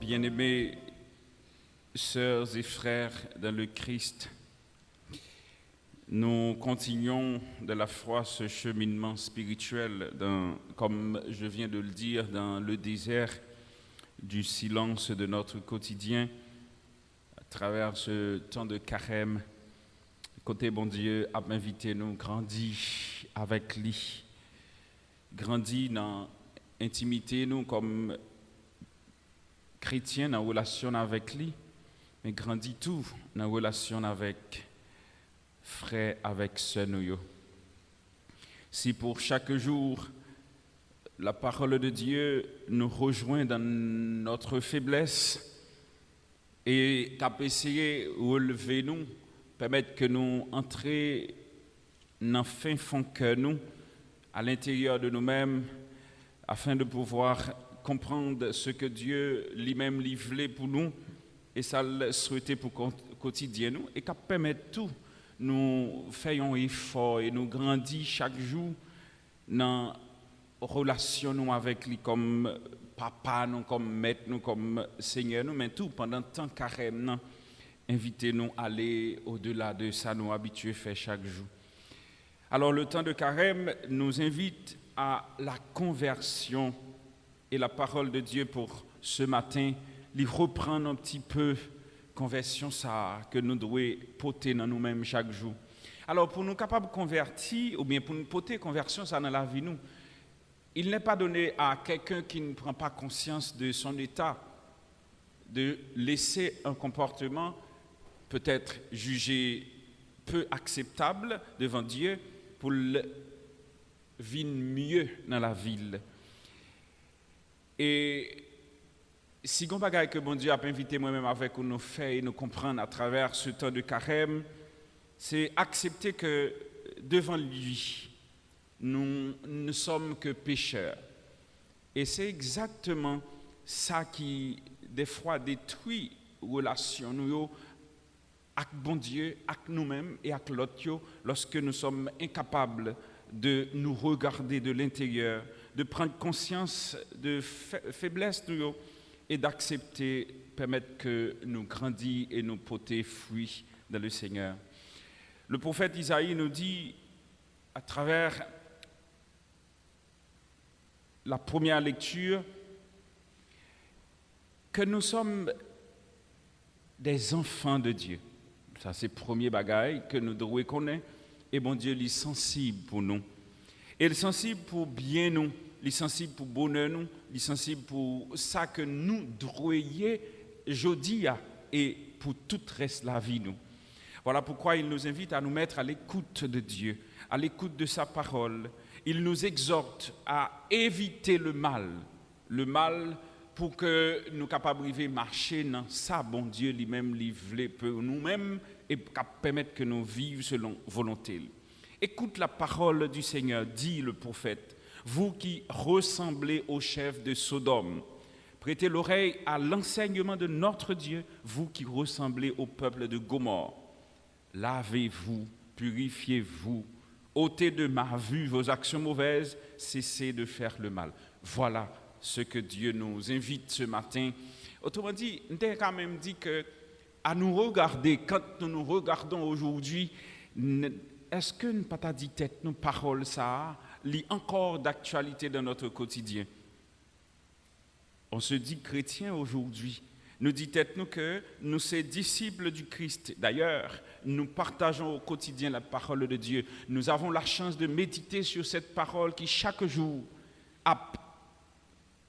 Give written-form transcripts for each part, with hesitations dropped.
Bien-aimés sœurs et frères dans le Christ, nous continuons de la foi ce cheminement spirituel, comme je viens de le dire, dans le désert du silence de notre quotidien, à travers ce temps de carême. Côté bon Dieu a invité nous grandir avec lui, grandir dans l'intimité nous comme chrétiens en relation avec lui, mais grandir tout en relation avec frères, avec sœurs nous. Si pour chaque jour la parole de Dieu nous rejoint dans notre faiblesse et qu'a essayé de relever nous, permettre que nous entrions dans le fin fond que nous, à l'intérieur de nous-mêmes, afin de pouvoir comprendre ce que Dieu lui-même voulait pour nous et ça le souhaitait pour le quotidien nous, et qu'à permettre tout, nous faisons effort et nous grandissons chaque jour dans relation nous avec lui comme papa, nous comme maître, nous comme Seigneur, nous, mais tout pendant le temps carême, invitez-nous à aller au-delà de ça, nous habitués à faire chaque jour. Alors le temps de carême nous invite à la conversion et la parole de Dieu pour ce matin, lui reprendre un petit peu conversion ça que nous devons porter dans nous-mêmes chaque jour. Alors pour nous capables de convertir ou bien pour nous porter conversion ça dans la vie nous, il n'est pas donné à quelqu'un qui ne prend pas conscience de son état de laisser un comportement peut-être jugé peu acceptable devant Dieu pour le vivre mieux dans la ville. Et si on bagaille que bon Dieu a invité moi-même avec nous faire et nous comprendre à travers ce temps de carême, c'est accepter que devant lui, nous ne sommes que pécheurs. Et c'est exactement ça qui, des fois, détruit la relation nous avec bon Dieu, avec nous-mêmes et avec l'autre, lorsque nous sommes incapables de nous regarder de l'intérieur, de prendre conscience de faiblesse nous et d'accepter, permettre que nous grandissions et nous porter fruits dans le Seigneur. Le prophète Isaïe nous dit, à travers la première lecture, que nous sommes des enfants de Dieu. Ça, c'est le premier bagage que nous devons connaître. Et bon Dieu, il est sensible pour nous. Et il est sensible pour bien nous, il est sensible pour bonheur nous, il est sensible pour ça que nous devons aujourd'hui et pour tout le reste de la vie nous. Voilà pourquoi il nous invite à nous mettre à l'écoute de Dieu, à l'écoute de sa parole. Il nous exhorte à éviter le mal pour que nous soyons capables de marcher dans ça, bon Dieu lui-même, lui voulait pour nous-mêmes et permettre que nous vivions selon volonté. Écoute la parole du Seigneur, dit le prophète, vous qui ressemblez au chef de Sodome, prêtez l'oreille à l'enseignement de notre Dieu, vous qui ressemblez au peuple de Gomorrhe. Lavez-vous, purifiez-vous, ôtez de ma vue vos actions mauvaises, cessez de faire le mal. Voilà ce que Dieu nous invite ce matin. Autrement dit, on a quand même dit que à nous regarder, quand nous nous regardons aujourd'hui, est-ce que nous pas dit tête nos paroles ça lit encore d'actualité dans notre quotidien? On se dit chrétien aujourd'hui. Nous dit tête nous que nous sommes disciples du Christ. D'ailleurs, nous partageons au quotidien la parole de Dieu. Nous avons la chance de méditer sur cette parole qui chaque jour a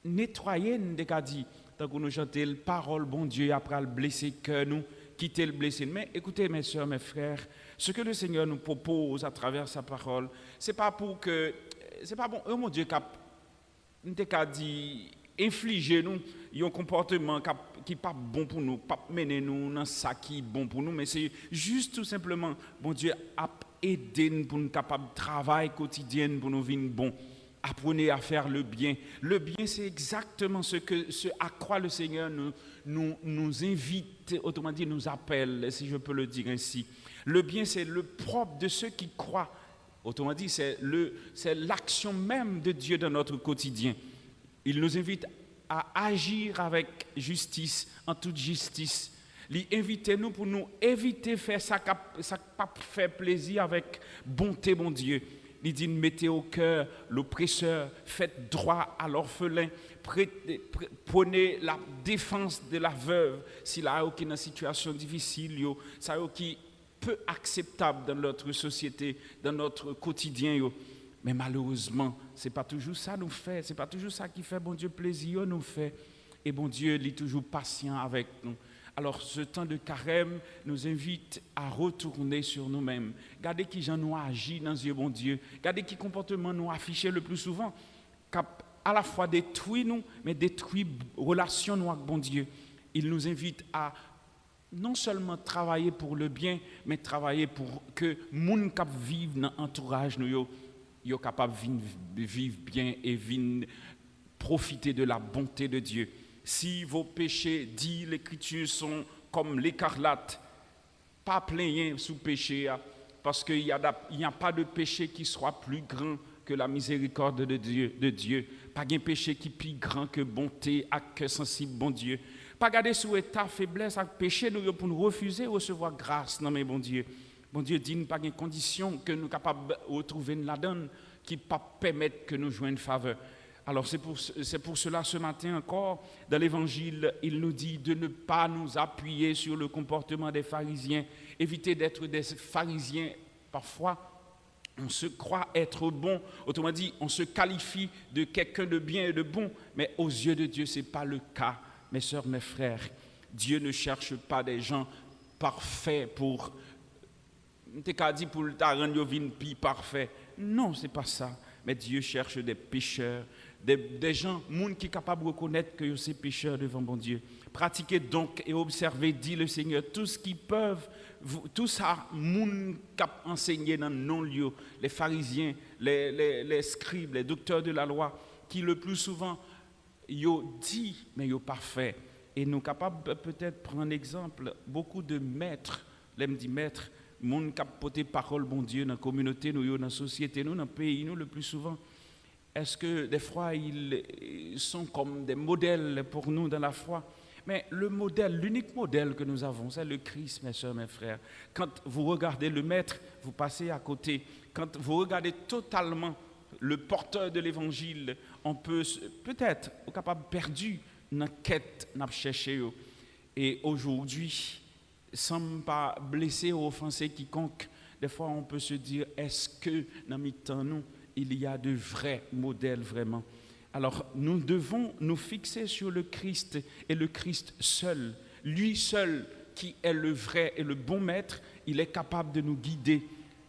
nettoyé nous dit tant que nous chantons la parole bon Dieu après le blessé que nous quitter le blessé. Mais écoutez mes soeurs, mes frères, ce que le Seigneur nous propose à travers sa parole, c'est pas bon, mon Dieu qu'a dit infliger nous un comportement qui pas bon pour nous, pas mener nous dans ça qui est bon pour nous, mais c'est juste tout simplement bon Dieu a aidé nous pour nous capable de travail quotidien pour nous vivre bon. Apprenez à faire le bien. Le bien, c'est exactement ce à quoi le Seigneur nous invite, autrement dit, nous appelle, si je peux le dire ainsi. Le bien, c'est le propre de ceux qui croient. Autrement dit, c'est l'action même de Dieu dans notre quotidien. Il nous invite à agir avec justice, en toute justice. Il invite nous pour nous éviter de faire ça qui pas fait plaisir avec bonté, mon Dieu. Il dit, mettez au cœur l'oppresseur, faites droit à l'orphelin, prenez la défense de la veuve, s'il a aucune situation difficile, ça qui peu acceptable dans notre société, dans notre quotidien. Mais malheureusement, ce n'est pas toujours ça nous fait, ce n'est pas toujours ça qui fait bon Dieu plaisir nous fait. Et bon Dieu, il est toujours patient avec nous. Alors, ce temps de carême nous invite à retourner sur nous-mêmes. Regardez qui j'en nous agit dans Dieu, bon Dieu. Regardez qui comportement nous affiche le plus souvent. À la fois détruit nous, mais détruit relation nous avec bon Dieu. Il nous invite à non seulement travailler pour le bien, mais travailler pour que les gens qui vivent dans l'entourage nous soient capables de vivre bien et de profiter de la bonté de Dieu. Si vos péchés, dit l'Écriture, sont comme l'écarlate, pas plaignez sous péché, parce qu'il n'y a pas de péché qui soit plus grand que la miséricorde de Dieu. Pas de péché qui est plus grand que bonté, à que sensible, bon Dieu. Pas garder sous état faiblesse, à péché, nous pour nous refuser de recevoir grâce, non mais bon Dieu. Bon Dieu dit, pas de condition que nous sommes capables de retrouver la donne qui ne permettent que nous jouions une faveur. Alors c'est pour cela ce matin encore, dans l'Évangile, il nous dit de ne pas nous appuyer sur le comportement des pharisiens, éviter d'être des pharisiens. Parfois, on se croit être bon, autrement dit, on se qualifie de quelqu'un de bien et de bon, mais aux yeux de Dieu, ce n'est pas le cas, mes sœurs, mes frères. Dieu ne cherche pas des gens parfaits pour le rendre parfait. Non, ce n'est pas ça. Mais Dieu cherche des pécheurs, des gens, qui sont capables de reconnaître que ces pécheurs devant bon Dieu. Pratiquez donc et observez, dit le Seigneur, tout ce qu'ils peuvent, tout ça, gens qui ont enseigné dans nos lieux, les pharisiens, les scribes, les docteurs de la loi, qui le plus souvent, ils dit, mais ils n'ont pas fait. Et nous sommes capables peut-être prendre exemple, beaucoup de maîtres, l'aime dit maîtres, gens qui ont porté parole, bon Dieu, dans la communauté, nous, dans la société, nous, dans le pays, nous, le plus souvent. Est-ce que des fois, ils sont comme des modèles pour nous dans la foi? Mais le modèle, l'unique modèle que nous avons, c'est le Christ, mes soeurs, mes frères. Quand vous regardez le maître, vous passez à côté. Quand vous regardez totalement le porteur de l'évangile, on peut peut-être capable perdu dans la quête, dans chercher. Et aujourd'hui, sans pas blesser ou offenser quiconque, des fois on peut se dire, est-ce que dans mi-temps nous, il y a de vrais modèles vraiment? Alors nous devons nous fixer sur le Christ et le Christ seul. Lui seul qui est le vrai et le bon maître, il est capable de nous guider,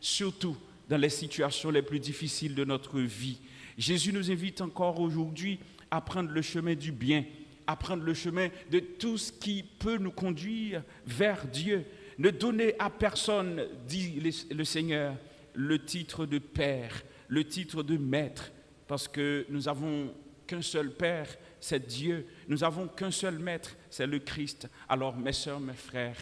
surtout dans les situations les plus difficiles de notre vie. Jésus nous invite encore aujourd'hui à prendre le chemin du bien, à prendre le chemin de tout ce qui peut nous conduire vers Dieu. Ne donnez à personne, dit le Seigneur, le titre de Père, le titre de Maître, parce que nous n'avons qu'un seul Père, c'est Dieu. Nous n'avons qu'un seul Maître, c'est le Christ. Alors, mes sœurs, mes frères,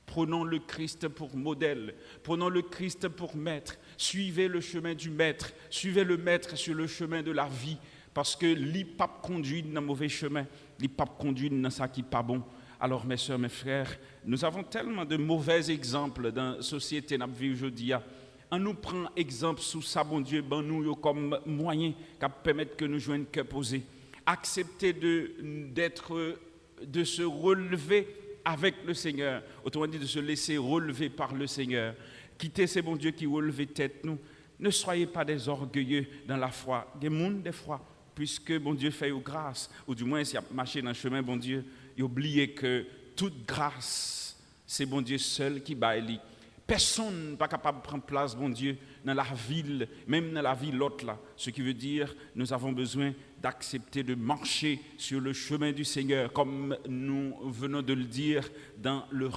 prenons le Christ pour modèle, prenons le Christ pour Maître, suivez le chemin du Maître, suivez le Maître sur le chemin de la vie, parce que l'IPAP conduit dans le mauvais chemin, l'IPAP conduit dans ça qui n'est pas bon. Alors, mes sœurs, mes frères, nous avons tellement de mauvais exemples dans la société que nous vivons aujourd'hui. On nous prend exemple sous ça, bon Dieu, ben nous comme moyen qui permettre que nous jouions une cœur posé. Accepter de se relever avec le Seigneur, autrement dit de se laisser relever par le Seigneur. Quitter ces bons Dieu qui relèvent tête nous. Ne soyez pas des orgueilleux dans la foi. Des mondes des fois, puisque bon Dieu fait grâce, ou du moins s'il a marché dans le chemin, bon Dieu, il oublie que toute grâce, c'est bon Dieu seul qui baille. Personne n'est pas capable de prendre place, bon Dieu, dans la ville, même dans la vie l'autre là. Ce qui veut dire, nous avons besoin d'accepter de marcher sur le chemin du Seigneur, comme nous venons de le dire dans le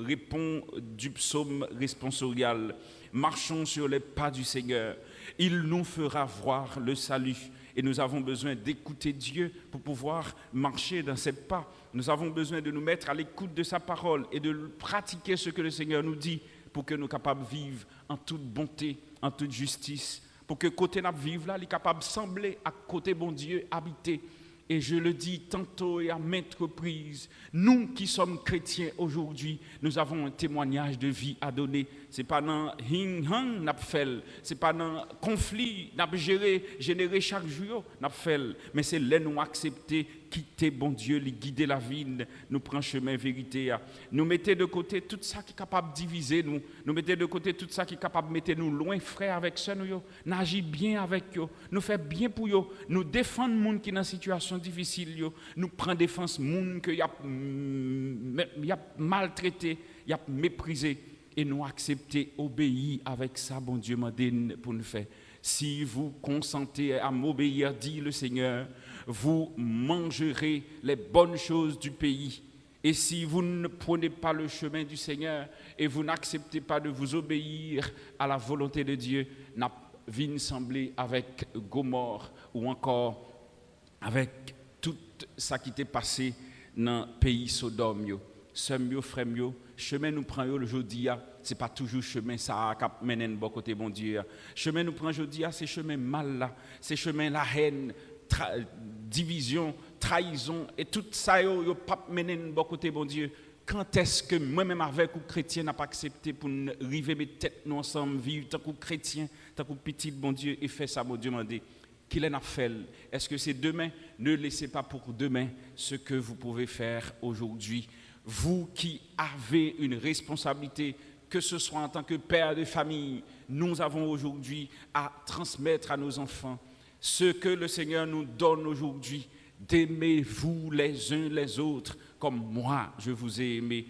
répond du psaume responsorial. Marchons sur les pas du Seigneur. Il nous fera voir le salut. Et nous avons besoin d'écouter Dieu pour pouvoir marcher dans ses pas. Nous avons besoin de nous mettre à l'écoute de sa parole et de pratiquer ce que le Seigneur nous dit pour que nous soyons capables de vivre en toute bonté, en toute justice. Pour que côté nous vivons là, nous sommes capables de sembler à côté bon Dieu, habiter. Et je le dis tantôt et à maintes reprises, nous qui sommes chrétiens aujourd'hui, nous avons un témoignage de vie à donner. Ce n'est pas dans hing-hang n'a fait, ce n'est pas dans conflit n'a généré chaque jour n'a fait, mais c'est là nous accepter, quitter bon Dieu, lui guider la vie, nous prendre chemin vérité. Nous mettons de côté tout ça qui est capable de diviser nous, nous mettons de côté tout ça qui est capable de mettre nous loin frère avec ça, nous agir bien avec eux, nous faire bien pour eux, nous défendre les gens qui sont dans une situation difficile, nous prendre défense gens qui a maltraité, y a méprisé et nous accepter, obéir avec ça, bon Dieu m'a donné pour nous faire. Si vous consentez à m'obéir, dit le Seigneur, vous mangerez les bonnes choses du pays. Et si vous ne prenez pas le chemin du Seigneur et vous n'acceptez pas de vous obéir à la volonté de Dieu, n'a vie semblé avec Gomorrhe ou encore avec tout ça qui t'est passé dans le pays Sodome. Semio, frère, chemin nous prend le jeudi, c'est pas toujours chemin ça qui mène bon côté bon Dieu. Chemin nous prend jeudi, c'est chemin mal là, c'est chemin la haine, division, trahison et tout ça yo pas mène bon côté bon Dieu. Quand est-ce que moi-même avec ou chrétien n'a pas accepté pour nous river mes têtes nous ensemble vivre tant que chrétien, tant que petit bon Dieu et fait ça bon Dieu m'a dit qu'il en a fait. Est-ce que c'est demain? Ne laissez pas pour demain ce que vous pouvez faire aujourd'hui. Vous qui avez une responsabilité, que ce soit en tant que père de famille, nous avons aujourd'hui à transmettre à nos enfants ce que le Seigneur nous donne aujourd'hui, d'aimez-vous les uns les autres comme moi je vous ai aimé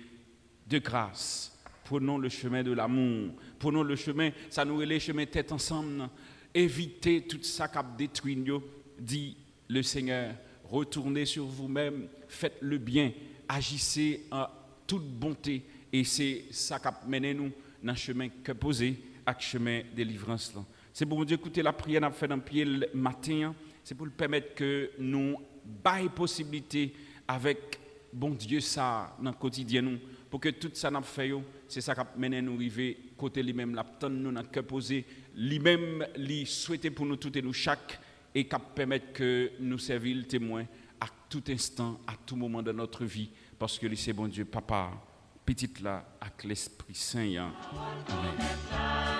de grâce. Prenons le chemin de l'amour, prenons le chemin, ça nous relève chemin tête ensemble, évitez tout ça qui a détruit nous, dit le Seigneur, retournez sur vous-même, faites le bien, agissez en toute bonté et c'est ça qui a mené nous dans le chemin que posé avec le chemin de délivrance. C'est pour Dieu écouter la prière qu'on a fait dans le pied le matin, c'est pour le permettre que nous baillons possibilité avec bon Dieu ça dans le quotidien nous pour que tout ça n'a fait c'est ça qui a mené nous arriver côté lui-même la nous dans que posé lui-même lui souhaiter pour nous toutes et nous chaque et qui permettre que nous servions le témoin à tout instant, à tout moment de notre vie, parce que c'est bon Dieu, Papa, petite là, avec l'Esprit Saint. Amen.